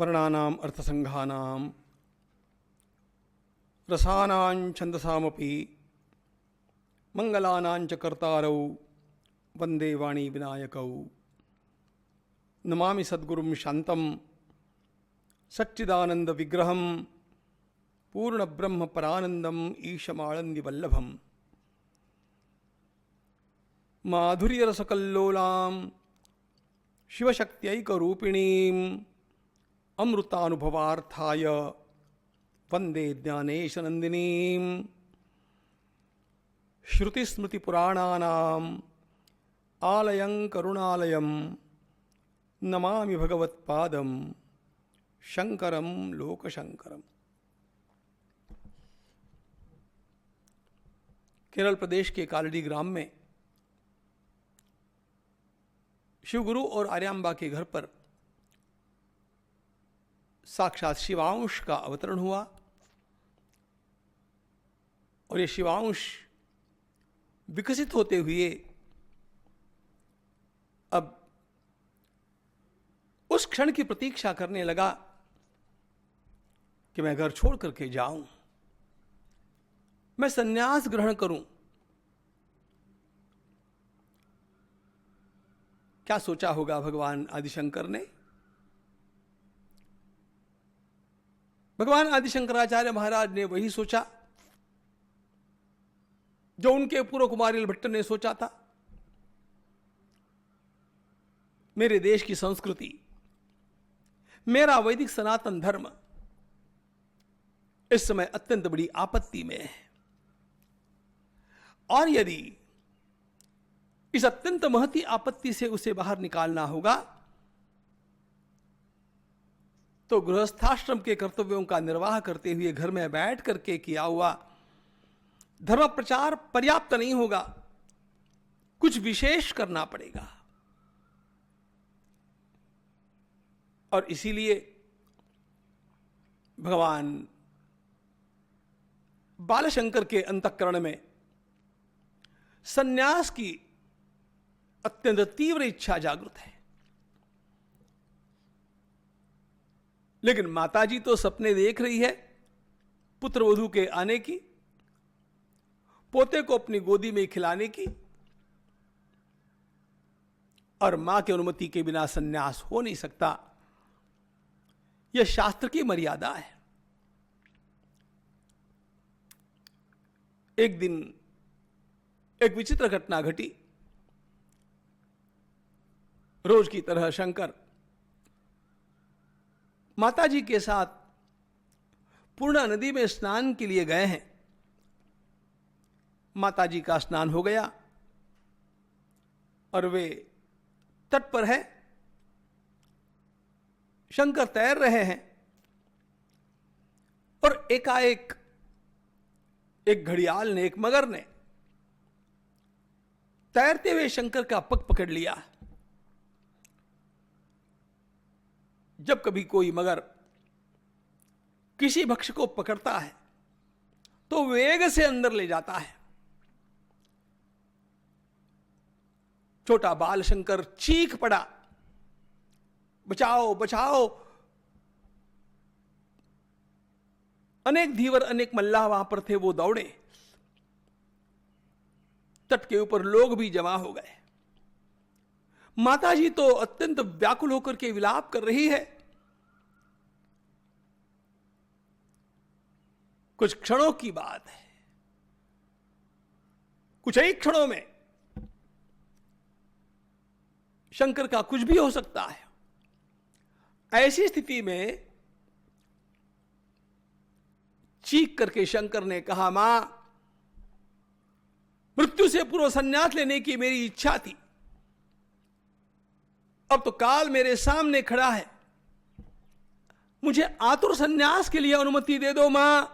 वर्णानाम् अर्थसंघानां रसानां छंदसामपि मंगलानां च कर्तारौ वंदे वाणी विनायकौ। नमामि सद्गुरुं शांतं सच्चिदानंद विग्रहं पूर्ण ब्रह्म परानंदम ईशमानंदी वल्लभम। माधुर्य रसकल्लोलां शिवशक्त्यैकरूपिणीं अमृतानुभवार्थाय वंदे ज्ञानेशनंदिनीं। श्रुतिस्मृतिपुराणानाम् आलयं करुणालयं नमामि भगवत्पादं शंकरं लोकशंकरम। केरल प्रदेश के कालड़ी ग्राम में शिवगुरु और आर्यांबा के घर पर साक्षात शिवांश का अवतरण हुआ और ये शिवांश विकसित होते हुए अब उस क्षण की प्रतीक्षा करने लगा कि मैं घर छोड़ करके जाऊं, मैं संन्यास ग्रहण करूं। क्या सोचा होगा भगवान आदिशंकर ने? भगवान आदिशंकराचार्य महाराज ने वही सोचा जो उनके पूर्व कुमारिल भट्ट ने सोचा था। मेरे देश की संस्कृति, मेरा वैदिक सनातन धर्म इस समय अत्यंत बड़ी आपत्ति में है और यदि इस अत्यंत महती आपत्ति से उसे बाहर निकालना होगा तो गृहस्थाश्रम के कर्तव्यों का निर्वाह करते हुए घर में बैठ करके किया हुआ धर्म प्रचार पर्याप्त नहीं होगा, कुछ विशेष करना पड़ेगा। और इसीलिए भगवान बालशंकर के अंतःकरण में सन्यास की अत्यंत तीव्र इच्छा जागृत है। लेकिन माताजी तो सपने देख रही है पुत्रवधू के आने की, पोते को अपनी गोदी में खिलाने की, और मां की अनुमति के बिना सन्यास हो नहीं सकता। यह शास्त्र की मर्यादा है। एक दिन एक विचित्र घटना घटी। रोज की तरह शंकर माताजी के साथ पूर्णा नदी में स्नान के लिए गए हैं। माताजी का स्नान हो गया और वे तट पर है, शंकर तैर रहे हैं और एकाएक एक घड़ियाल ने, एक मगर ने तैरते हुए शंकर का पग पकड़ लिया। जब कभी कोई मगर किसी भक्ष्य को पकड़ता है तो वेग से अंदर ले जाता है। छोटा बाल शंकर चीख पड़ा, बचाओ बचाओ। अनेक धीवर, अनेक मल्लाह वहां पर थे, वो दौड़े। तट के ऊपर लोग भी जमा हो गए। माताजी तो अत्यंत व्याकुल होकर के विलाप कर रही है। कुछ क्षणों की बात है, कुछ ही क्षणों में शंकर का कुछ भी हो सकता है। ऐसी स्थिति में चीख करके शंकर ने कहा, मां, मृत्यु से पूर्व संन्यास लेने की मेरी इच्छा थी, अब तो काल मेरे सामने खड़ा है, मुझे आतुर संन्यास के लिए अनुमति दे दो मां।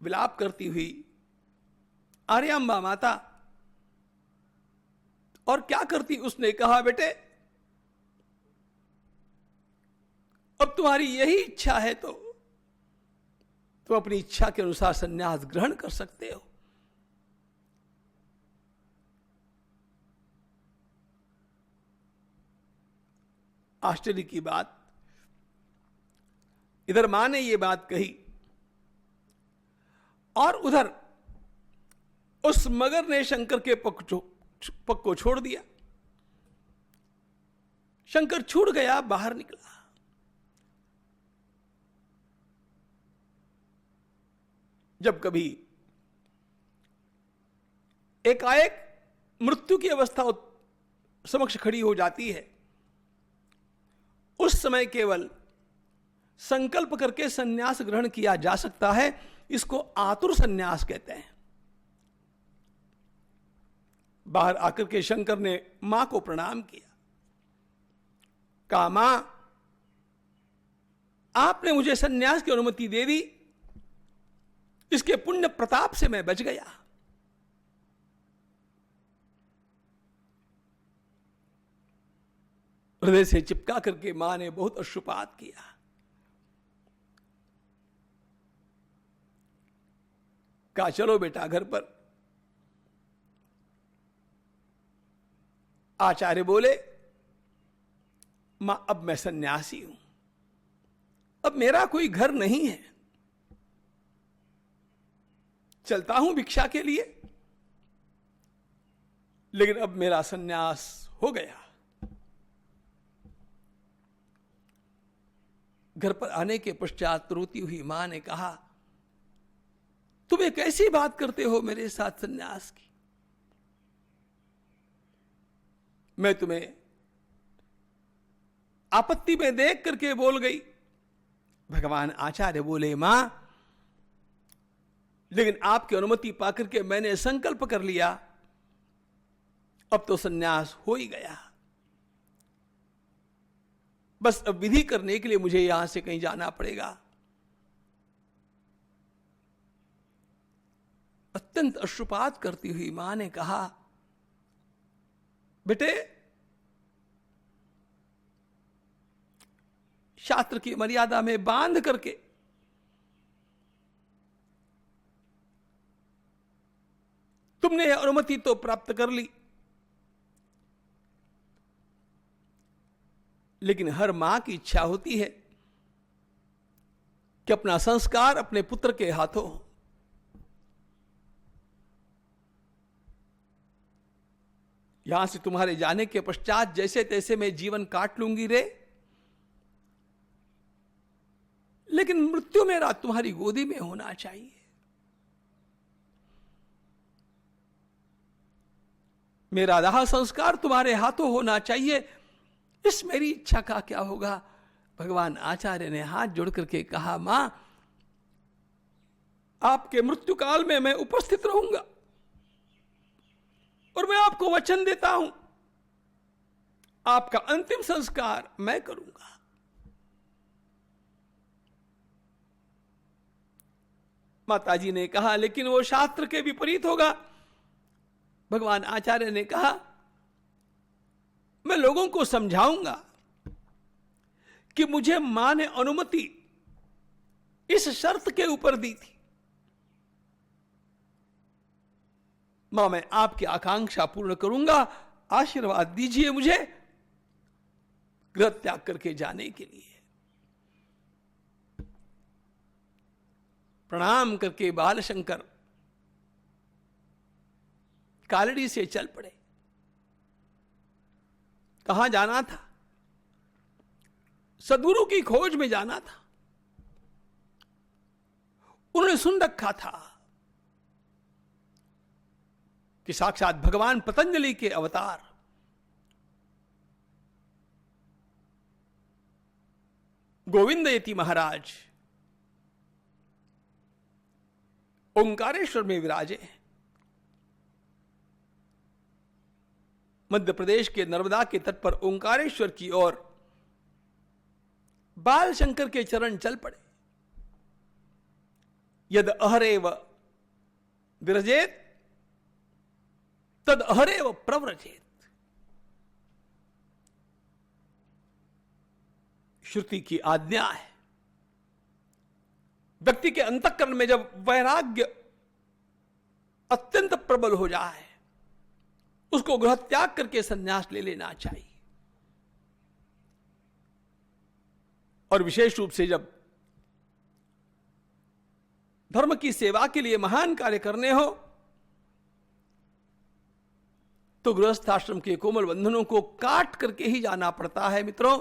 विलाप करती हुई आर्यांबा माता, और क्या करती? उसने कहा, बेटे अब तुम्हारी यही इच्छा है तो तुम अपनी इच्छा के अनुसार संन्यास ग्रहण कर सकते हो। आश्चर्य की बात, इधर मां ने यह बात कही और उधर उस मगर ने शंकर के पग को छोड़ दिया। शंकर छूट गया, बाहर निकला। जब कभी एकाएक मृत्यु की अवस्था समक्ष खड़ी हो जाती है, उस समय केवल संकल्प करके संन्यास ग्रहण किया जा सकता है। इसको आतुर संन्यास कहते हैं। बाहर आकर के शंकर ने मां को प्रणाम किया, कहा, मां, आपने मुझे संन्यास की अनुमति दे दी, इसके पुण्य प्रताप से मैं बच गया। हृदय से चिपका करके मां ने बहुत अश्रुपात किया। कहा, चलो बेटा घर पर। आचार्य बोले, मां, अब मैं सन्यासी हूं, अब मेरा कोई घर नहीं है, चलता हूं भिक्षा के लिए, लेकिन अब मेरा सन्यास हो गया। घर पर आने के पश्चात रोती हुई मां ने कहा, तुम एक ऐसी बात करते हो मेरे साथ सन्यास की, मैं तुम्हें आपत्ति में देख करके बोल गई। भगवान आचार्य बोले, मां, लेकिन आपकी अनुमति पाकर के मैंने संकल्प कर लिया, अब तो सन्यास हो ही गया, बस अब विधि करने के लिए मुझे यहां से कहीं जाना पड़ेगा। अत्यंत अश्रुपात करती हुई मां ने कहा, बेटे, शास्त्र की मर्यादा में बांध करके तुमने अनुमति तो प्राप्त कर ली, लेकिन हर मां की इच्छा होती है कि अपना संस्कार अपने पुत्र के हाथों हो। यहां से तुम्हारे जाने के पश्चात जैसे तैसे मैं जीवन काट लूंगी रे, लेकिन मृत्यु मेरा तुम्हारी गोदी में होना चाहिए। मेरा दाह संस्कार तुम्हारे हाथों होना चाहिए, इस मेरी इच्छा का क्या होगा। भगवान आचार्य ने हाथ जोड़ करके कहा, मां, आपके मृत्यु काल में मैं उपस्थित रहूंगा और मैं आपको वचन देता हूं, आपका अंतिम संस्कार मैं करूंगा। माताजी ने कहा, लेकिन वो शास्त्र के विपरीत होगा। भगवान आचार्य ने कहा, मैं लोगों को समझाऊंगा कि मुझे मां ने अनुमति इस शर्त के ऊपर दी थी। मां, मैं आपकी आकांक्षा पूर्ण करूंगा, आशीर्वाद दीजिए मुझे गृह त्याग करके जाने के लिए। प्रणाम करके बाल शंकर कालड़ी से चल पड़े। कहां जाना था? सद्गुरु की खोज में जाना था। उन्होंने सुन रखा था कि साक्षात भगवान पतंजलि के अवतार गोविंदयति महाराज ओंकारेश्वर में विराजे हैं। मध्य प्रदेश के नर्मदा के तट पर ओंकारेश्वर की ओर बाल शंकर के चरण चल पड़े। यद अहरेव विरजेत तद अहरेव प्रव्रजेत। श्रुति की आज्ञा है। व्यक्ति के अंतःकरण में जब वैराग्य अत्यंत प्रबल हो जाए, उसको गृह त्याग करके संन्यास ले लेना चाहिए। और विशेष रूप से जब धर्म की सेवा के लिए महान कार्य करने हो तो गृहस्थ आश्रम के कोमल बंधनों को काट करके ही जाना पड़ता है। मित्रों,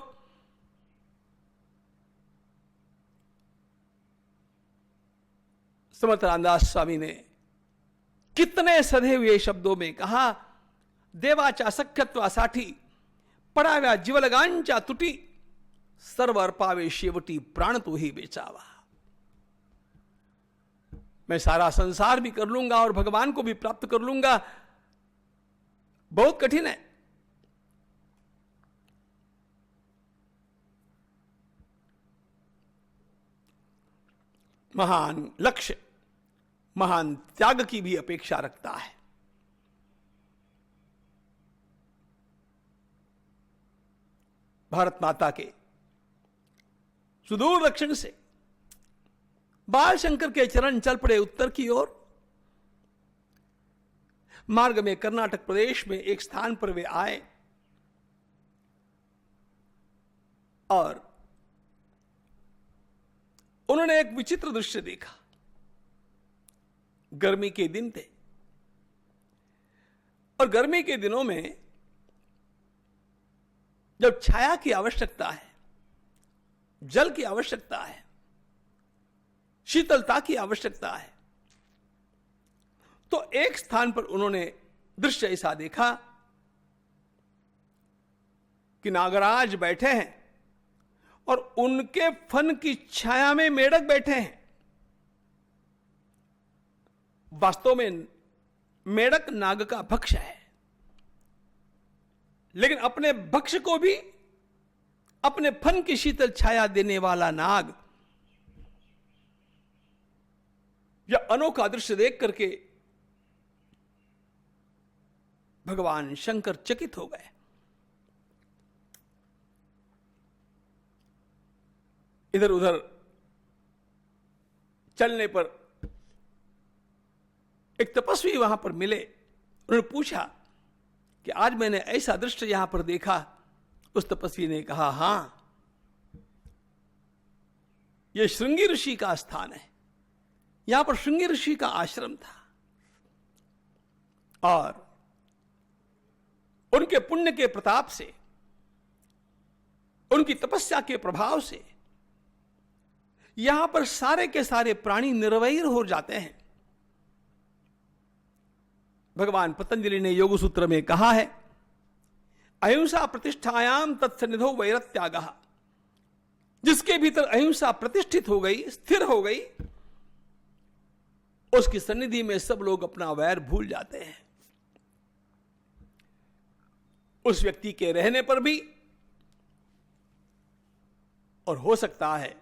समर्थ रामदास स्वामी ने कितने सधे हुए शब्दों में कहा, देवाचा सख्यत्वासाठी पडाव्या जीवलगांच्या तुटी सर्व अर्पावे शेवटी प्राण तो ही बेचावा। मैं सारा संसार भी कर लूंगा और भगवान को भी प्राप्त कर लूंगा, बहुत कठिन है। महान लक्ष्य महान त्याग की भी अपेक्षा रखता है। भारत माता के सुदूर दक्षिण से बाल शंकर के चरण चल पड़े उत्तर की ओर। मार्ग में कर्नाटक प्रदेश में एक स्थान पर वे आए और उन्होंने एक विचित्र दृश्य देखा। गर्मी के दिन थे और गर्मी के दिनों में जब छाया की आवश्यकता है, जल की आवश्यकता है, शीतलता की आवश्यकता है, तो एक स्थान पर उन्होंने दृश्य ऐसा देखा कि नागराज बैठे हैं और उनके फन की छाया में मेढक बैठे हैं। वास्तव में मेढक नाग का भक्ष है, लेकिन अपने भक्ष को भी अपने फन की शीतल छाया देने वाला नाग। यह अनोखा दृश्य देख करके भगवान शंकर चकित हो गए। इधर उधर चलने पर एक तपस्वी वहां पर मिले। उन्होंने पूछा कि आज मैंने ऐसा दृश्य यहां पर देखा। उस तपस्वी ने कहा, हां, यह श्रृंगी ऋषि का स्थान है, यहां पर श्रृंगी ऋषि का आश्रम था और उनके पुण्य के प्रताप से, उनकी तपस्या के प्रभाव से यहां पर सारे के सारे प्राणी निर्वैर हो जाते हैं। भगवान पतंजलि ने योग सूत्र में कहा है, अहिंसा प्रतिष्ठायाम तत्सन्निधो वैरत्यागः। जिसके भीतर अहिंसा प्रतिष्ठित हो गई, स्थिर हो गई, उसकी सन्निधि में सब लोग अपना वैर भूल जाते हैं। उस व्यक्ति के रहने पर भी और हो सकता है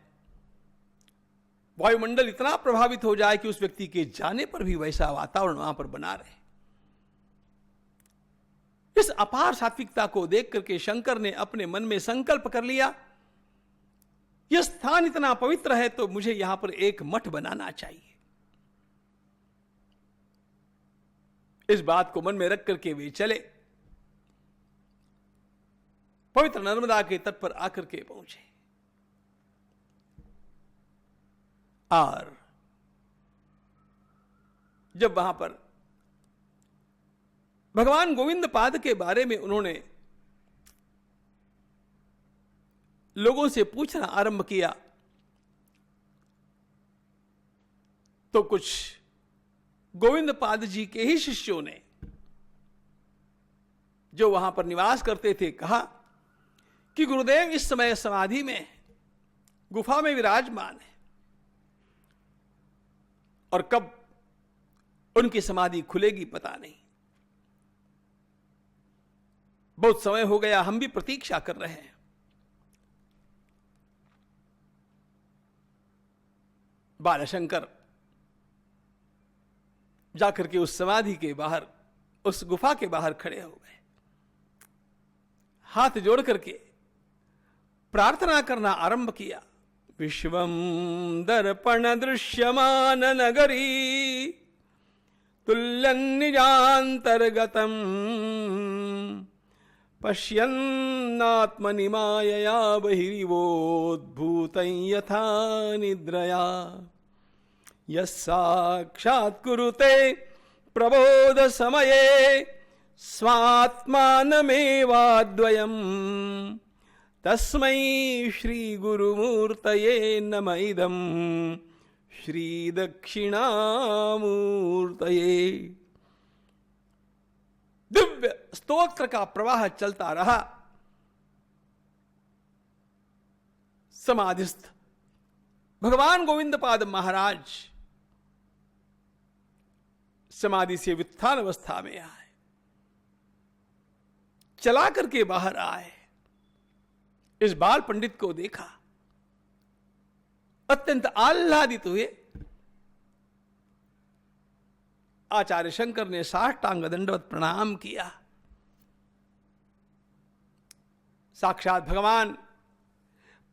वायुमंडल इतना प्रभावित हो जाए कि उस व्यक्ति के जाने पर भी वैसा वातावरण वहां पर बना रहे। इस अपार सात्विकता को देख करके शंकर ने अपने मन में संकल्प कर लिया, यह स्थान इतना पवित्र है तो मुझे यहां पर एक मठ बनाना चाहिए। इस बात को मन में रख करके वे चले, पवित्र नर्मदा के तट पर आकर के पहुंचे और जब वहां पर भगवान गोविंद पाद के बारे में उन्होंने लोगों से पूछना आरंभ किया तो कुछ गोविंद पाद जी के ही शिष्यों ने, जो वहां पर निवास करते थे, कहा कि गुरुदेव इस समय समाधि में गुफा में विराजमान है और कब उनकी समाधि खुलेगी पता नहीं। बहुत समय हो गया, हम भी प्रतीक्षा कर रहे हैं। बालशंकर जाकर के उस समाधि के बाहर, उस गुफा के बाहर खड़े हो गए, हाथ जोड़ करके प्रार्थना करना आरंभ किया। विश्वम दर्पण दृश्यमान नगरी तुल्यं निजांतर्गतम पश्यन्नात्मनि मायया बहिरिवोद्भूतं यथा निद्रया यस्साक्षात् कुरुते प्रबोध समये स्वात्मानमेवाद्वयम् तस्मै श्री गुरुमूर्तये नमः इदं श्री दक्षिणामूर्तये। दिव्य स्तोत्र का प्रवाह चलता रहा। समाधिस्थ भगवान गोविंदपाद महाराज समाधि से व्युत्थान अवस्था में आए, चला करके बाहर आए। इस बाल पंडित को देखा, अत्यंत आह्लादित हुए। आचार्य शंकर ने साष्टांग दंडवत प्रणाम किया। साक्षात भगवान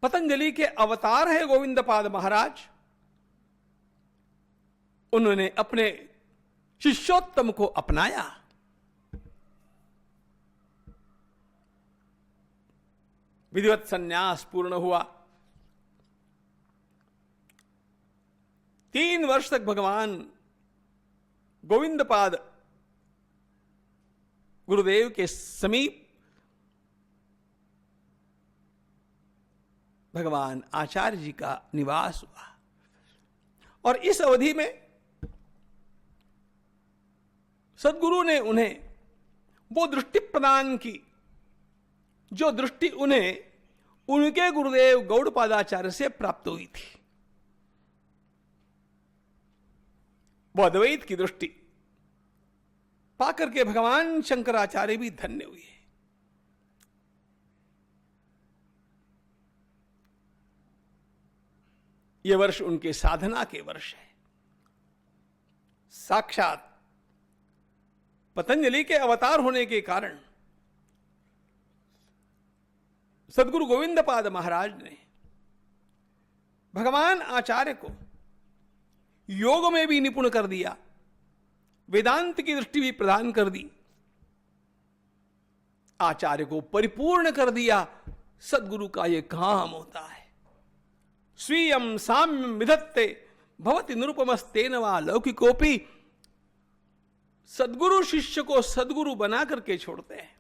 पतंजलि के अवतार है गोविंदपाद महाराज। उन्होंने अपने शिष्योत्तम को अपनाया। विधिवत संन्यास पूर्ण हुआ। 3 वर्ष तक भगवान गोविंदपाद गुरुदेव के समीप भगवान आचार्य जी का निवास हुआ। और इस अवधि में सद्गुरु ने उन्हें वो दृष्टि प्रदान की जो दृष्टि उन्हें उनके गुरुदेव गौड़पादाचार्य से प्राप्त हुई थी, वो अद्वैत की दृष्टि पाकर के भगवान शंकराचार्य भी धन्य हुए। ये वर्ष उनके साधना के वर्ष है। साक्षात पतंजलि के अवतार होने के कारण सद्गुरु गोविंदपाद महाराज ने भगवान आचार्य को योग में भी निपुण कर दिया, वेदांत की दृष्टि भी प्रदान कर दी, आचार्य को परिपूर्ण कर दिया। सद्गुरु का यह काम होता है। स्वीयं साम्यं विधत्ते भवति निरुपमस्तेन वा लौकिकोपि। सद्गुरु शिष्य को सद्गुरु बना करके छोड़ते हैं।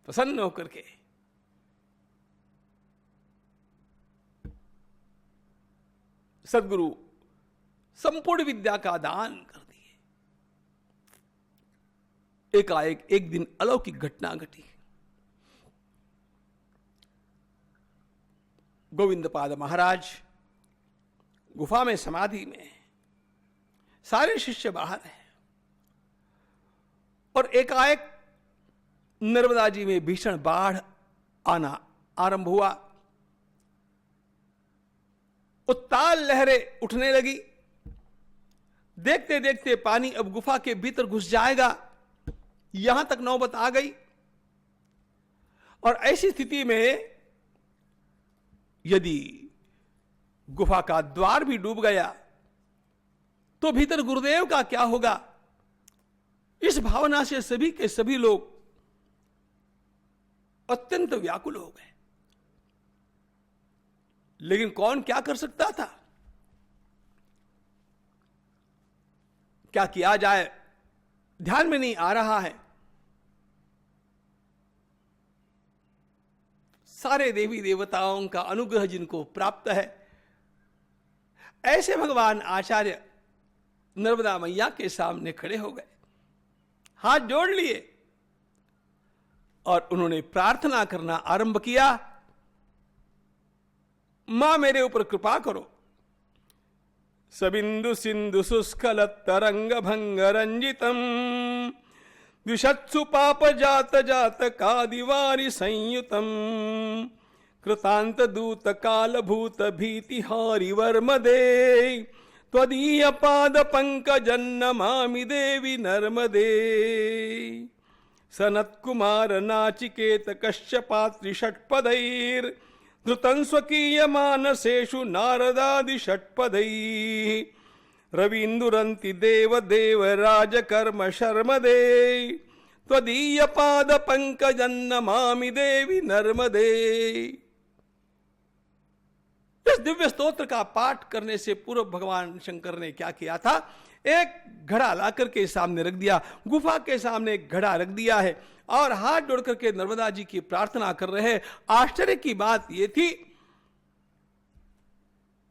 प्रसन्न होकर के सद्गुरु संपूर्ण विद्या का दान कर दिए। एकाएक एक दिन अलौकिक घटना घटी। गोविंदपाद महाराज गुफा में समाधि में, सारे शिष्य बाहर हैं, और एकाएक नर्मदा जी में भीषण बाढ़ आना आरंभ हुआ। उत्ताल लहरें उठने लगी। देखते देखते पानी अब गुफा के भीतर घुस जाएगा, यहां तक नौबत आ गई। और ऐसी स्थिति में यदि गुफा का द्वार भी डूब गया तो भीतर गुरुदेव का क्या होगा? इस भावना से सभी के सभी लोग अत्यंत व्याकुल हो गए। लेकिन कौन क्या कर सकता था? क्या किया जाए ध्यान में नहीं आ रहा है। सारे देवी देवताओं का अनुग्रह जिनको प्राप्त है, ऐसे भगवान आचार्य नर्मदा मैया के सामने खड़े हो गए, हाथ जोड़ लिए और उन्होंने प्रार्थना करना आरंभ किया। मां मेरे ऊपर कृपा करो। सबिंदु सिंधु सुस्खल तरंग भंग रंजितम द्विषत्सु पाप जात जात कादिवारि संयुतम कृतांत दूत काल भूत भीति हारि वर्मदे त्वदीय पाद पंकजन्नमामि देवी नर्मदे। सनत कुमार नाचिकेत कश्यपात्रि षट्पदैर् धृतं स्वकीय मानसेषु नारदादि षट्पदैः रवीन्दुरन्ति देव देव राज कर्म शर्म दे त्वदीय पाद पंकजन्न मामि देवी नर्मदे। इस दिव्य स्तोत्र का पाठ करने से पूर्व भगवान शंकर ने क्या किया था? एक घड़ा लाकर के सामने रख दिया, गुफा के सामने एक घड़ा रख दिया है और हाथ जोड़ करके नर्मदा जी की प्रार्थना कर रहे हैं। आश्चर्य की बात यह थी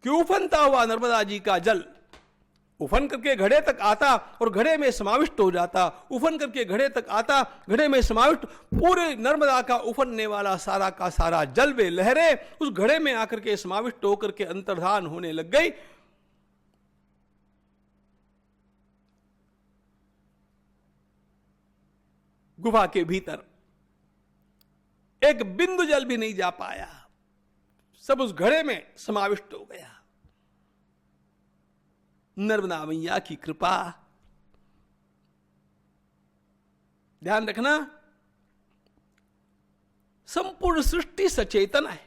कि उफनता हुआ नर्मदा जी का जल उफन करके घड़े तक आता और घड़े में समाविष्ट हो जाता, उफन करके घड़े तक आता, घड़े में समाविष्ट, पूरे नर्मदा का उफनने वाला सारा का सारा जल वे लहरें उस घड़े में आकर के समाविष्ट होकर के अंतर्धान होने लग गई। गुफा के भीतर एक बिंदु जल भी नहीं जा पाया, सब उस घड़े में समाविष्ट हो गया। नर्मदा मैया की कृपा। ध्यान रखना, संपूर्ण सृष्टि सचेतन है।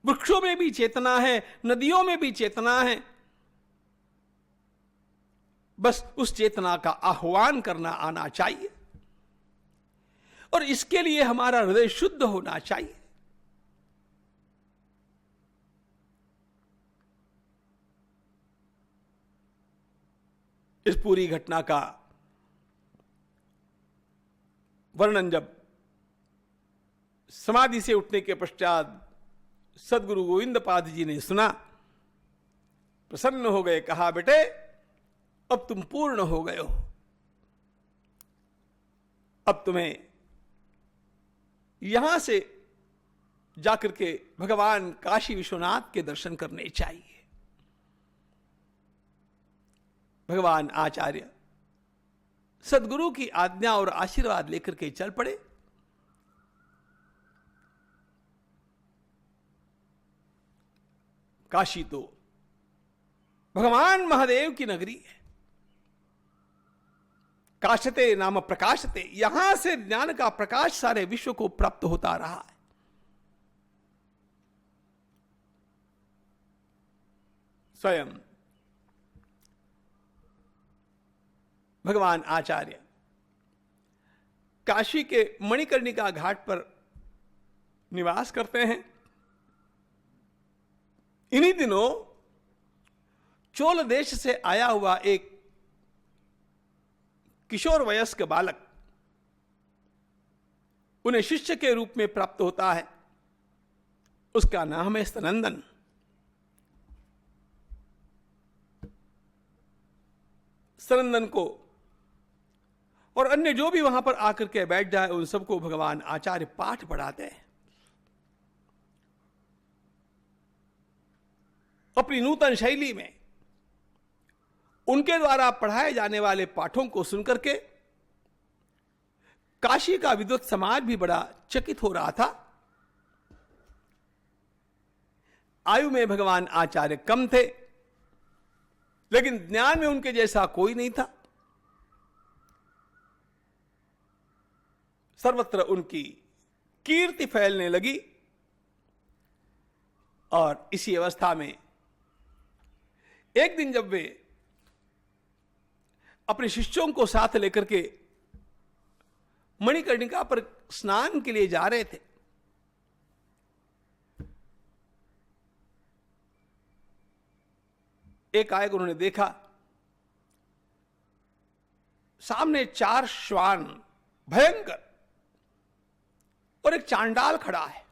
वृक्षों में भी चेतना है, नदियों में भी चेतना है। बस उस चेतना का आह्वान करना आना चाहिए और इसके लिए हमारा हृदय शुद्ध होना चाहिए। इस पूरी घटना का वर्णन जब समाधि से उठने के पश्चात सदगुरु गोविंद पाद जी ने सुना, प्रसन्न हो गए, कहा बेटे अब तुम पूर्ण हो गए हो, अब तुम्हें यहां से जाकर के भगवान काशी विश्वनाथ के दर्शन करने चाहिए। भगवान आचार्य सदगुरु की आज्ञा और आशीर्वाद लेकर के चल पड़े। काशी तो भगवान महादेव की नगरी है। काशते नाम प्रकाशते, यहां से ज्ञान का प्रकाश सारे विश्व को प्राप्त होता रहा है। स्वयं भगवान आचार्य काशी के मणिकर्णिका घाट पर निवास करते हैं। इन्हीं दिनों चोल देश से आया हुआ एक किशोर वयस्क बालक उन्हें शिष्य के रूप में प्राप्त होता है। उसका नाम है स्तनंदन। स्तनंदन को और अन्य जो भी वहां पर आकर के बैठ जाए उन सबको भगवान आचार्य पाठ पढ़ाते हैं। अपनी नूतन शैली में उनके द्वारा पढ़ाए जाने वाले पाठों को सुनकर के काशी का विद्वत समाज भी बड़ा चकित हो रहा था। आयु में भगवान आचार्य कम थे, लेकिन ज्ञान में उनके जैसा कोई नहीं था। सर्वत्र उनकी कीर्ति फैलने लगी और इसी अवस्था में एक दिन जब वे अपने शिष्यों को साथ लेकर के मणिकर्णिका पर स्नान के लिए जा रहे थे, एक आयक उन्होंने देखा सामने 4 श्वान भयंकर और एक चांडाल खड़ा है।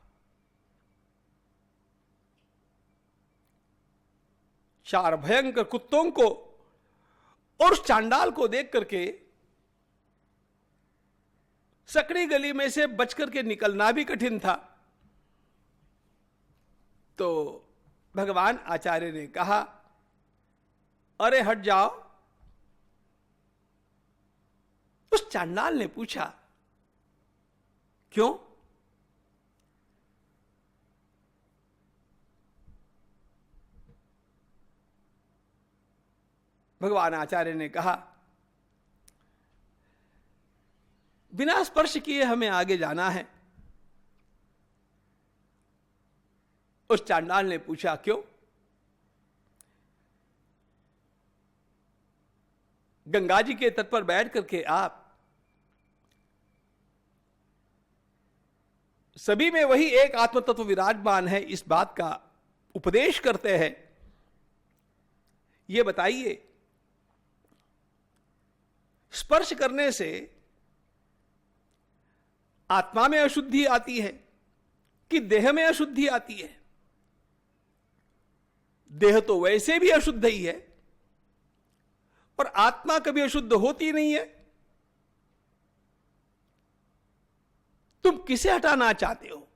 4 भयंकर कुत्तों को और उस चांडाल को देख करके सकड़ी गली में से बच करके निकलना भी कठिन था। तो भगवान आचार्य ने कहा, अरे हट जाओ। उस चांडाल ने पूछा, क्यों? भगवान आचार्य ने कहा, बिना स्पर्श किए हमें आगे जाना है। उस चांडाल ने पूछा, क्यों? गंगा जी के तट पर बैठ करके आप सभी में वही एक आत्म तत्व विराजमान है, इस बात का उपदेश करते हैं। ये बताइए, स्पर्श करने से आत्मा में अशुद्धि आती है कि देह में अशुद्धि आती है? देह तो वैसे भी अशुद्ध ही है और आत्मा कभी अशुद्ध होती नहीं है। तुम किसे हटाना चाहते हो?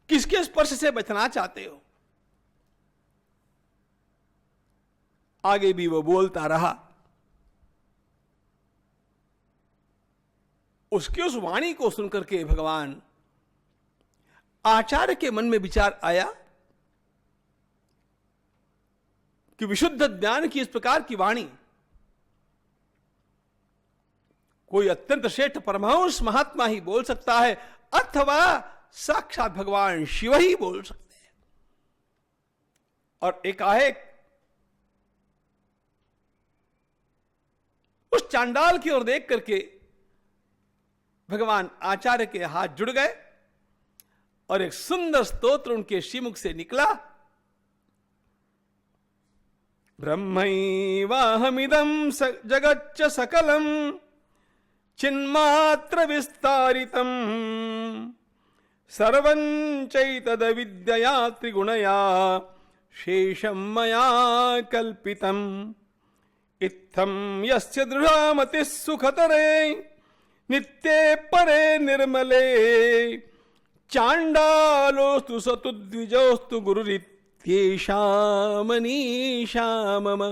किसके स्पर्श से बचना चाहते हो? आगे भी वो बोलता रहा। उसकी उस वाणी को सुनकर के भगवान आचार्य के मन में विचार आया कि विशुद्ध ज्ञान की इस प्रकार की वाणी कोई अत्यंत श्रेष्ठ परमहंस महात्मा ही बोल सकता है, अथवा साक्षात भगवान शिव ही बोल सकते हैं। और एकाएक उस चांडाल की ओर देख करके भगवान आचार्य के हाथ जुड़ गए और एक सुंदर स्तोत्र उनके श्रीमुख से निकला। ब्रह्मैवाहमिदं जगच्च सकलम चिन्मात्र विस्तारितम सर्वं चैतदविद्यया त्रिगुणया शेषं मया कल्पितम् इत्थं यस्य दृढमतिः सुखतरे नित्ये परे निर्मले चांडालोस्तु सतु द्विजोस्तु गुरुरित्येषा मनीषा मम।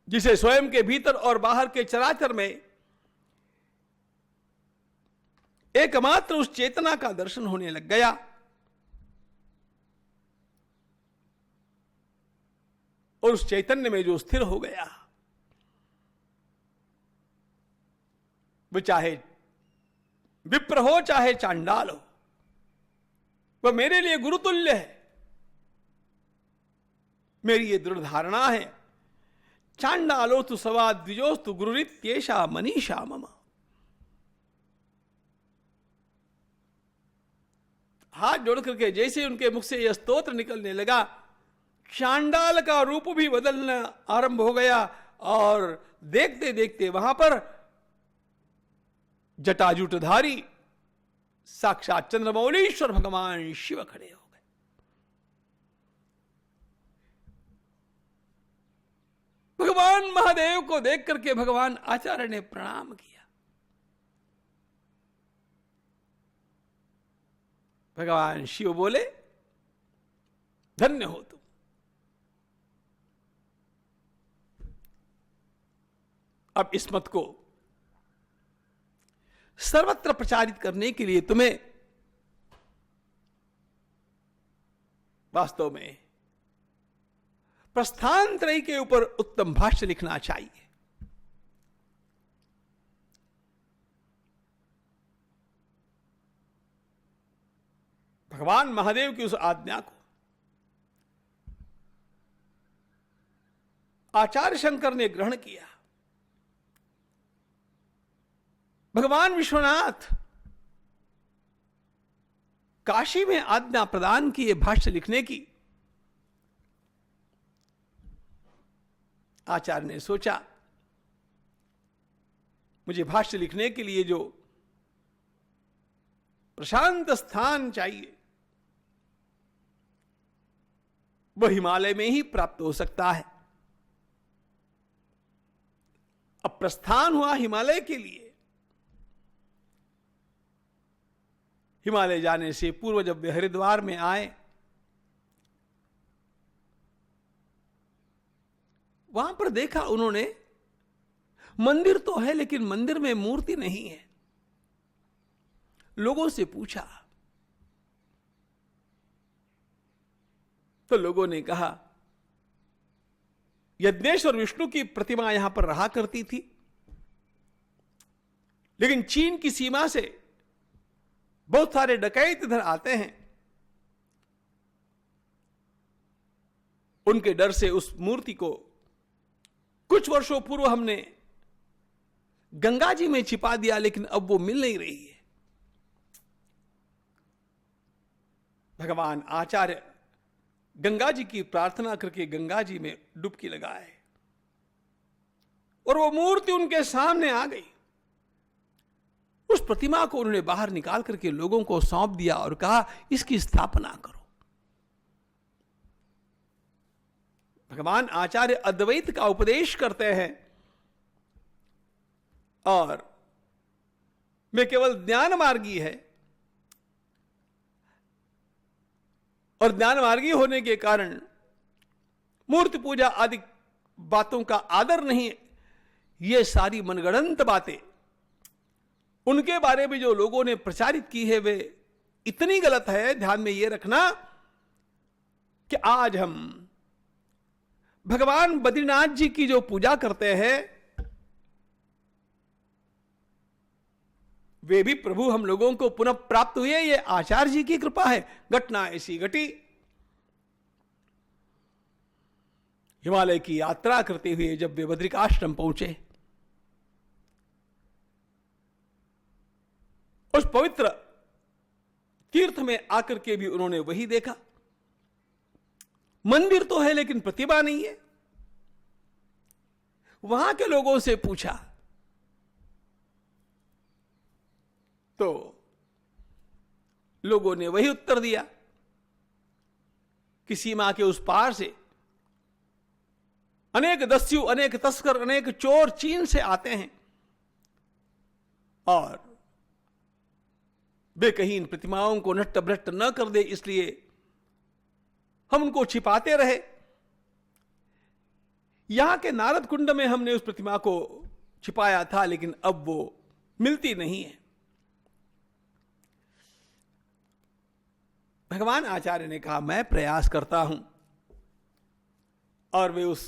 जिसे स्वयं के भीतर और बाहर के चराचर में एकमात्र उस चेतना का दर्शन होने लग गया, और उस चैतन्य में जो स्थिर हो गया, वो चाहे विप्र हो चाहे चांडाल हो, वह मेरे लिए गुरुतुल्य है। मेरी ये दृढ़ धारणा है, चांडालोस्तु सवा द्विजोस्तु गुरुरित्येषा मनीषा मम। हाथ जोड़ करके जैसे उनके मुख से यह स्तोत्र निकलने लगा, चांडाल का रूप भी बदलना आरंभ हो गया और देखते देखते वहां पर जटाजूटधारी साक्षात चंद्रमौलीश्वर भगवान शिव खड़े हो गए। भगवान महादेव को देख करके भगवान आचार्य ने प्रणाम किया। भगवान शिव बोले, धन्य हो तुम। अब इस मत को सर्वत्र प्रचारित करने के लिए तुम्हें वास्तव में प्रस्थानत्रयी के ऊपर उत्तम भाष्य लिखना चाहिए। भगवान महादेव की उस आज्ञा को आचार्य शंकर ने ग्रहण किया। भगवान विश्वनाथ काशी में आज्ञा प्रदान किए भाष्य लिखने की। आचार्य ने सोचा, मुझे भाष्य लिखने के लिए जो प्रशांत स्थान चाहिए वह हिमालय में ही प्राप्त हो सकता है। अब प्रस्थान हुआ हिमालय के लिए। हिमालय जाने से पूर्व जब वे हरिद्वार में आए, वहां पर देखा उन्होंने, मंदिर तो है लेकिन मंदिर में मूर्ति नहीं है। लोगों से पूछा तो लोगों ने कहा, यज्ञेश्वर विष्णु की प्रतिमा यहां पर रहा करती थी, लेकिन चीन की सीमा से बहुत सारे डकैत इधर आते हैं, उनके डर से उस मूर्ति को कुछ वर्षों पूर्व हमने गंगा जी में छिपा दिया, लेकिन अब वो मिल नहीं रही है। भगवान आचार्य गंगा जी की प्रार्थना करके गंगा जी में डुबकी लगाए और वो मूर्ति उनके सामने आ गई। उस प्रतिमा को उन्होंने बाहर निकाल करके लोगों को सौंप दिया और कहा, इसकी स्थापना करो। भगवान आचार्य अद्वैत का उपदेश करते हैं और वे केवल ज्ञान मार्गी है, और ज्ञान मार्गी होने के कारण मूर्ति पूजा आदि बातों का आदर नहीं है। ये सारी मनगढ़ंत बातें उनके बारे में जो लोगों ने प्रचारित की है वे इतनी गलत है। ध्यान में ये रखना कि आज हम भगवान बद्रीनाथ जी की जो पूजा करते हैं वे भी प्रभु हम लोगों को पुनः प्राप्त हुए, ये आचार्य जी की कृपा है। घटना ऐसी घटी, हिमालय की यात्रा करते हुए जब वे बद्रिकाश्रम पहुंचे, उस पवित्र तीर्थ में आकर के भी उन्होंने वही देखा, मंदिर तो है लेकिन प्रतिमा नहीं है। वहां के लोगों से पूछा तो लोगों ने वही उत्तर दिया कि सीमा के उस पार से अनेक दस्यु, अनेक तस्कर, अनेक चोर चीन से आते हैं और वे कहीं इन प्रतिमाओं को नष्ट भ्रष्ट न कर दे, इसलिए हम उनको छिपाते रहे। यहां के नारद कुंड में हमने उस प्रतिमा को छिपाया था, लेकिन अब वो मिलती नहीं है। भगवान आचार्य ने कहा, मैं प्रयास करता हूं, और वे उस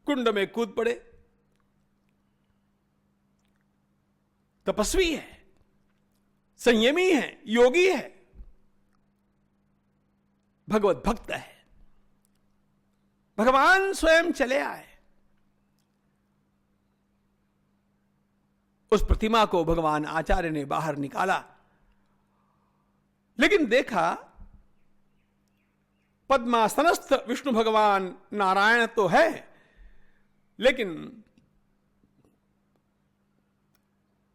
कुंड में कूद पड़े। तपस्वी है, संयमी है, योगी है, भगवत भक्त है। भगवान स्वयं चले आए। उस प्रतिमा को भगवान आचार्य ने बाहर निकाला, लेकिन देखा पद्मासनस्थ विष्णु भगवान नारायण तो है, लेकिन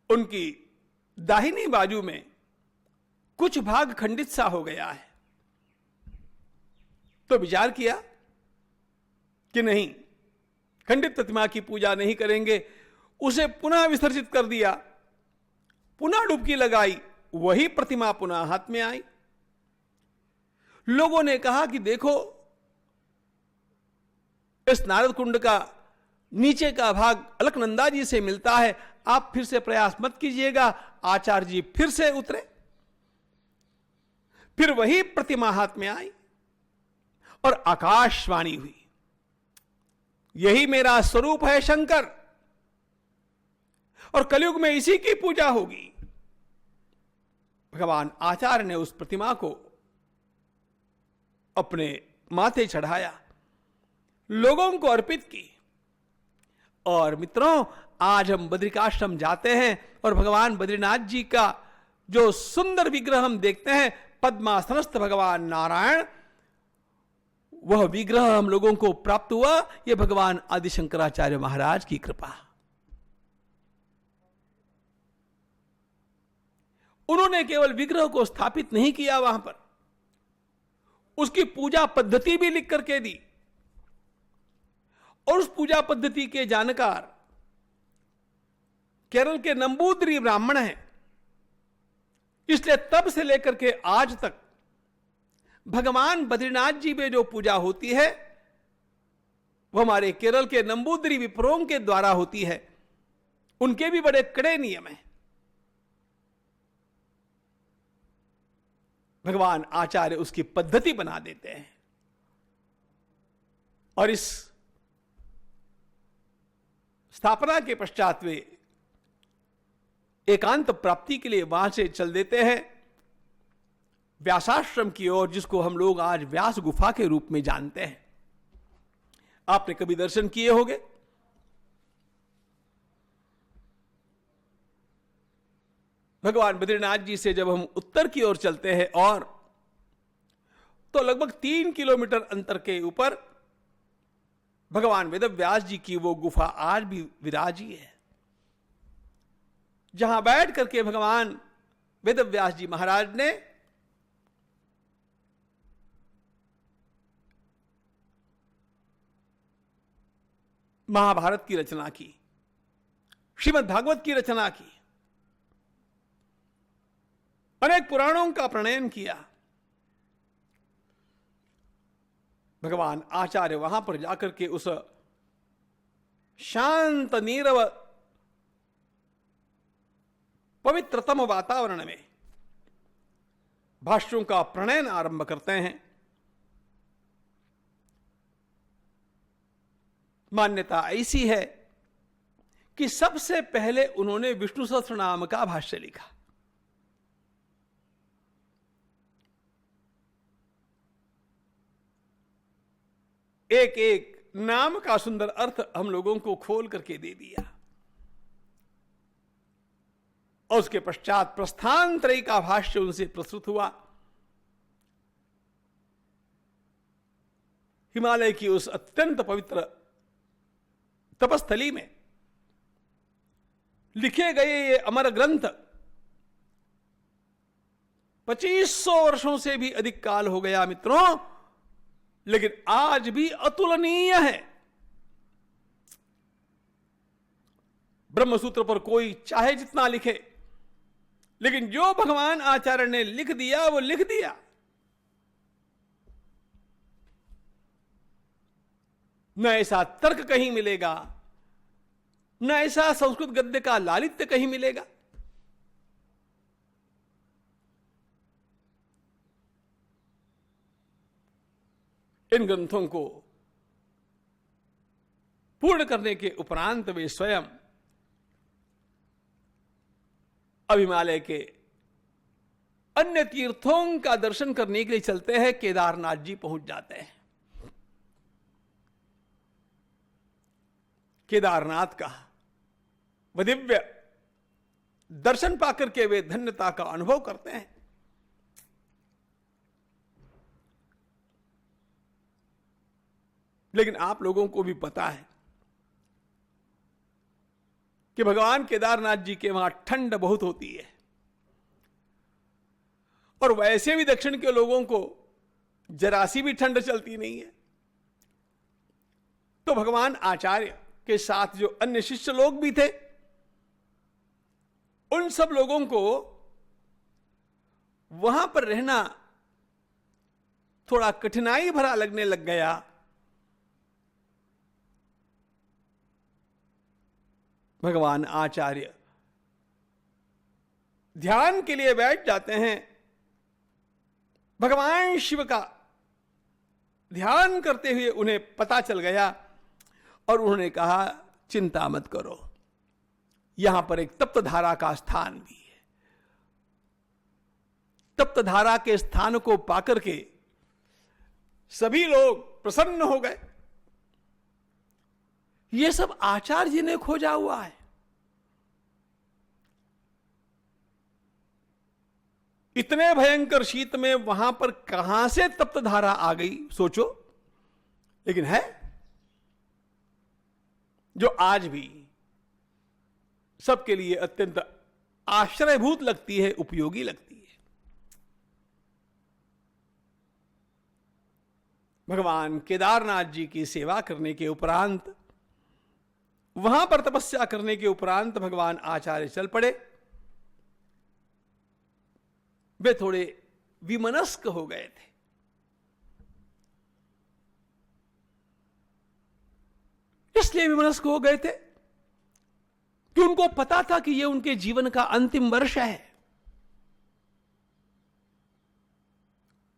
उनकी दाहिनी बाजू में कुछ भाग खंडित सा हो गया है। तो विचार किया कि नहीं, खंडित प्रतिमा की पूजा नहीं करेंगे। उसे पुनः विसर्जित कर दिया, पुनः डुबकी लगाई, वही प्रतिमा पुनः हाथ में आई। लोगों ने कहा कि देखो, इस नारद कुंड का नीचे का भाग अलकनंदा जी से मिलता है, आप फिर से प्रयास मत कीजिएगा। आचार्य जी फिर से उतरे, फिर वही प्रतिमा हाथ में आई और आकाशवाणी हुई, यही मेरा स्वरूप है शंकर, और कलयुग में इसी की पूजा होगी। भगवान आचार्य ने उस प्रतिमा को अपने माथे चढ़ाया, लोगों को अर्पित की। और मित्रों, आज हम बद्रिकाश्रम जाते हैं और भगवान बद्रीनाथ जी का जो सुंदर विग्रह हम देखते हैं, पद्मासनस्थ भगवान नारायण, वह विग्रह हम लोगों को प्राप्त हुआ। यह भगवान आदि शंकराचार्य महाराज की कृपा। उन्होंने केवल विग्रह को स्थापित नहीं किया, वहां पर उसकी पूजा पद्धति भी लिख करके दी, और उस पूजा पद्धति के जानकार केरल के नंबूदरी ब्राह्मण हैं। इसलिए तब से लेकर के आज तक भगवान बद्रीनाथ जी में जो पूजा होती है वह हमारे केरल के नंबूदरी विप्रों के द्वारा होती है। उनके भी बड़े कड़े नियम हैं। भगवान आचार्य उसकी पद्धति बना देते हैं, और इस स्थापना के पश्चात वे एकांत प्राप्ति के लिए वहां से चल देते हैं। व्यासाश्रम की ओर, जिसको हम लोग आज व्यास गुफा के रूप में जानते हैं। आपने कभी दर्शन किए होंगे। भगवान बद्रीनाथ जी से जब हम उत्तर की ओर चलते हैं और तो लगभग 3 किलोमीटर अंतर के ऊपर भगवान वेदव्यास जी की वो गुफा आज भी विराजी है, जहां बैठ करके भगवान वेदव्यास जी महाराज ने महाभारत की रचना की, श्रीमद् भागवत की रचना की, अनेक पुराणों का प्रणयन किया। भगवान आचार्य वहां पर जाकर के उस शांत नीरव पवित्रतम वातावरण में भाष्यों का प्रणयन आरंभ करते हैं। मान्यता ऐसी है कि सबसे पहले उन्होंने विष्णु सहस्त्रनाम का भाष्य लिखा। एक एक नाम का सुंदर अर्थ हम लोगों को खोल करके दे दिया। और उसके पश्चात प्रस्थान त्रयी का भाष्य उनसे प्रस्तुत हुआ। हिमालय की उस अत्यंत पवित्र तपस्थली में लिखे गए ये अमर ग्रंथ 2500 वर्षों से भी अधिक काल हो गया मित्रों, लेकिन आज भी अतुलनीय है। ब्रह्मसूत्र पर कोई चाहे जितना लिखे, लेकिन जो भगवान आचार्य ने लिख दिया वो लिख दिया। न ऐसा तर्क कहीं मिलेगा, न ऐसा संस्कृत गद्य का लालित्य कहीं मिलेगा। इन ग्रंथों को पूर्ण करने के उपरांत वे स्वयं अब हिमालय के अन्य तीर्थों का दर्शन करने के लिए चलते हैं। केदारनाथ जी पहुंच जाते हैं। केदारनाथ का वह दिव्य दर्शन पाकर के वे धन्यता का अनुभव करते हैं। लेकिन आप लोगों को भी पता है कि भगवान केदारनाथ जी के वहां ठंड बहुत होती है, और वैसे भी दक्षिण के लोगों को जरा सी भी ठंड चलती नहीं है। तो भगवान आचार्य के साथ जो अन्य शिष्य लोग भी थे, उन सब लोगों को वहां पर रहना थोड़ा कठिनाई भरा लगने लग गया। भगवान आचार्य ध्यान के लिए बैठ जाते हैं। भगवान शिव का ध्यान करते हुए उन्हें पता चल गया और उन्होंने कहा, चिंता मत करो, यहां पर एक तप्त धारा का स्थान भी है। तप्त धारा के स्थान को पाकर के सभी लोग प्रसन्न हो गए। ये सब आचार्य जी ने खोजा हुआ है। इतने भयंकर शीत में वहां पर कहां से तप्त धारा आ गई, सोचो। लेकिन है जो आज भी सबके लिए अत्यंत आश्रयभूत लगती है, उपयोगी लगती है। भगवान केदारनाथ जी की सेवा करने के उपरांत, वहां पर तपस्या करने के उपरांत भगवान आचार्य चल पड़े। वे थोड़े विमनस्क हो गए थे। इसलिए विमनस्क हो गए थे कि उनको पता था कि यह उनके जीवन का अंतिम वर्ष है।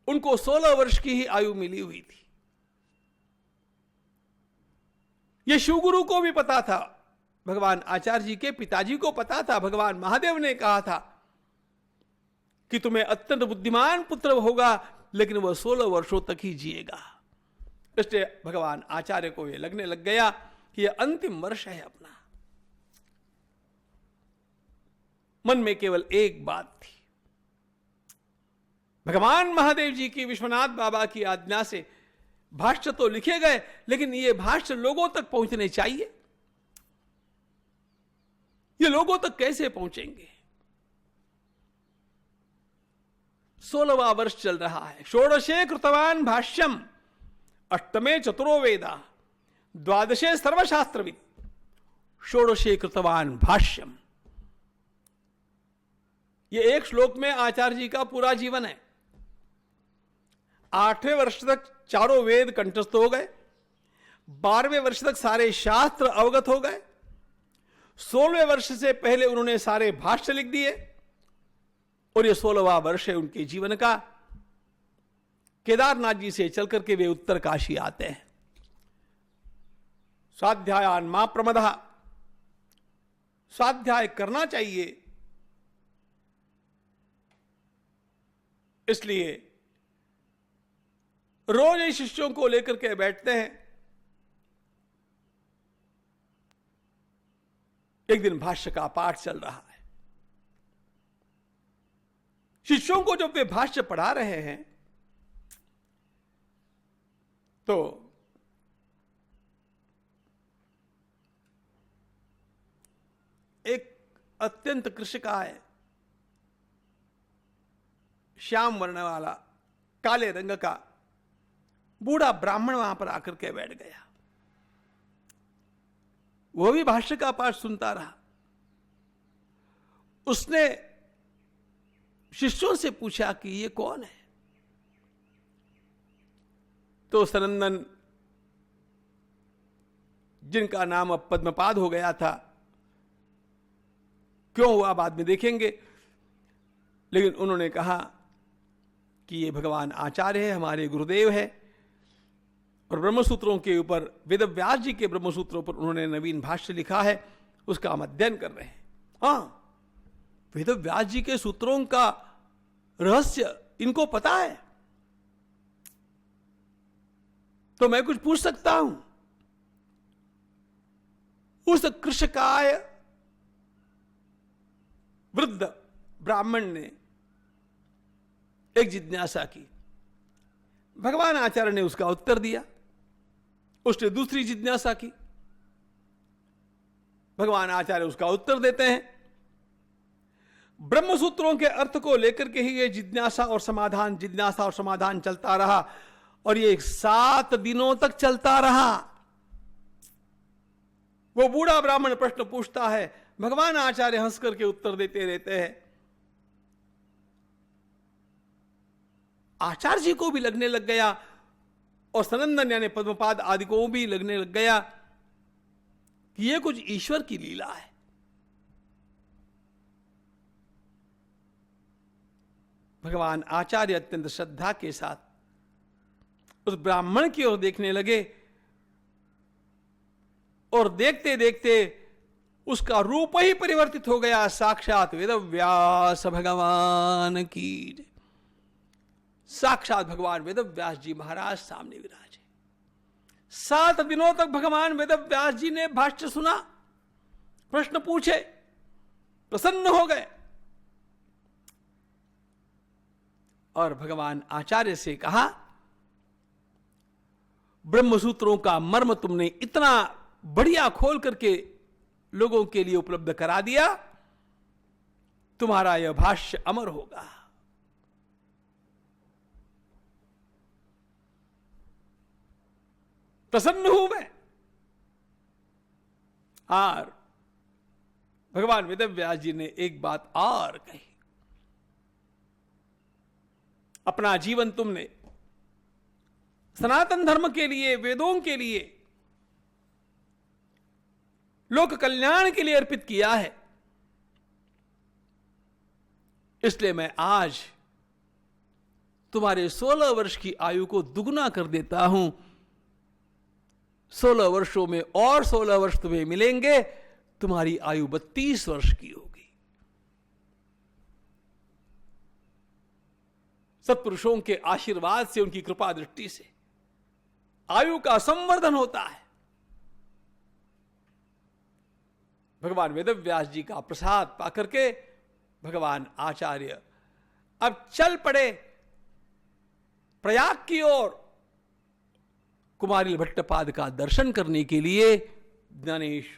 उनको 16 वर्ष की ही आयु मिली हुई थी। यह शिवगुरु को भी पता था, भगवान आचार्य जी के पिताजी को पता था। भगवान महादेव ने कहा था कि तुम्हें अत्यंत बुद्धिमान पुत्र होगा, लेकिन वह 16 वर्षों तक ही जिएगा। इसलिए भगवान आचार्य को यह लगने लग गया कि यह अंतिम वर्ष है अपना। मन में केवल एक बात थी, भगवान महादेव जी की, विश्वनाथ बाबा की आज्ञा से भाष्य तो लिखे गए, लेकिन ये भाष्य लोगों तक पहुंचने चाहिए। ये लोगों तक कैसे पहुंचेंगे? 16वां वर्ष चल रहा है। षोडशे कृतवान भाष्यम, अष्टमे चतुरो वेदा, द्वादशे सर्वशास्त्रविद, षोडशे कृतवान भाष्यम। ये एक श्लोक में आचार्य जी का पूरा जीवन है। 8वें वर्ष तक चारों वेद कंठस्थ हो गए, 12वें वर्ष तक सारे शास्त्र अवगत हो गए, 16वें वर्ष से पहले उन्होंने सारे भाष्य लिख दिए, और ये 16वां वर्ष है उनके जीवन का। केदारनाथ जी से चलकर के वे उत्तर काशी आते हैं। स्वाध्यायान मां प्रमदः, स्वाध्याय करना चाहिए, इसलिए रोज ही शिष्यों को लेकर के बैठते हैं। एक दिन भाष्य का पाठ चल रहा है। शिष्यों को जब वे भाष्य पढ़ा रहे हैं तो एक अत्यंत कृशकाय, श्याम वर्ण वाला, काले रंग का बूढ़ा ब्राह्मण वहां पर आकर के बैठ गया। वो भी भाष्य का पाठ सुनता रहा। उसने शिष्यों से पूछा कि ये कौन है? तो सनंदन, जिनका नाम अब पद्मपाद हो गया था, क्यों हुआ बाद में देखेंगे, लेकिन उन्होंने कहा कि ये भगवान आचार्य है, हमारे गुरुदेव है, और ब्रह्मसूत्रों के ऊपर, वेदव्यास जी के ब्रह्मसूत्रों पर उन्होंने नवीन भाष्य लिखा है, उसका हम अध्ययन कर रहे हैं। हाँ, वेदव्यास जी के सूत्रों का रहस्य इनको पता है, तो मैं कुछ पूछ सकता हूं? उस कृशकाय वृद्ध ब्राह्मण ने एक जिज्ञासा की। भगवान आचार्य ने उसका उत्तर दिया। उसने दूसरी जिज्ञासा की, भगवान आचार्य उसका उत्तर देते हैं। ब्रह्मसूत्रों के अर्थ को लेकर के ही ये जिज्ञासा और समाधान, जिज्ञासा और समाधान चलता रहा, और ये 7 दिनों तक चलता रहा। वो बूढ़ा ब्राह्मण प्रश्न पूछता है, भगवान आचार्य हंस करके उत्तर देते रहते हैं। आचार्य जी को भी लगने लग गया, और सनंदन यानी पद्मपाद आदि को भी लगने लग गया कि यह कुछ ईश्वर की लीला है। भगवान आचार्य अत्यंत श्रद्धा के साथ उस ब्राह्मण की ओर देखने लगे, और देखते देखते उसका रूप ही परिवर्तित हो गया। साक्षात वेदव्यास भगवान की, साक्षात भगवान वेदव्यास जी महाराज सामने विराजे। 7 दिनों तक भगवान वेदव्यास जी ने भाष्य सुना, प्रश्न पूछे, प्रसन्न हो गए, और भगवान आचार्य से कहा, ब्रह्मसूत्रों का मर्म तुमने इतना बढ़िया खोल करके लोगों के लिए उपलब्ध करा दिया, तुम्हारा यह भाष्य अमर होगा। प्रसन्न हूं मैं। और भगवान वेदव्यास जी ने एक बात और कही, अपना जीवन तुमने सनातन धर्म के लिए, वेदों के लिए, लोक कल्याण के लिए अर्पित किया है। इसलिए मैं आज तुम्हारे 16 वर्ष की आयु को दुगना कर देता हूं। 16 वर्षों में और 16 वर्ष तुम्हें मिलेंगे, तुम्हारी आयु 32 वर्ष की होगी। सत्पुरुषों के आशीर्वाद से, उनकी कृपा दृष्टि से आयु का संवर्धन होता है। भगवान वेदव्यास जी का प्रसाद पाकर के भगवान आचार्य अब चल पड़े प्रयाग की ओर कुमारिल भट्टपाद का दर्शन करने के लिए। ज्ञानेश्वर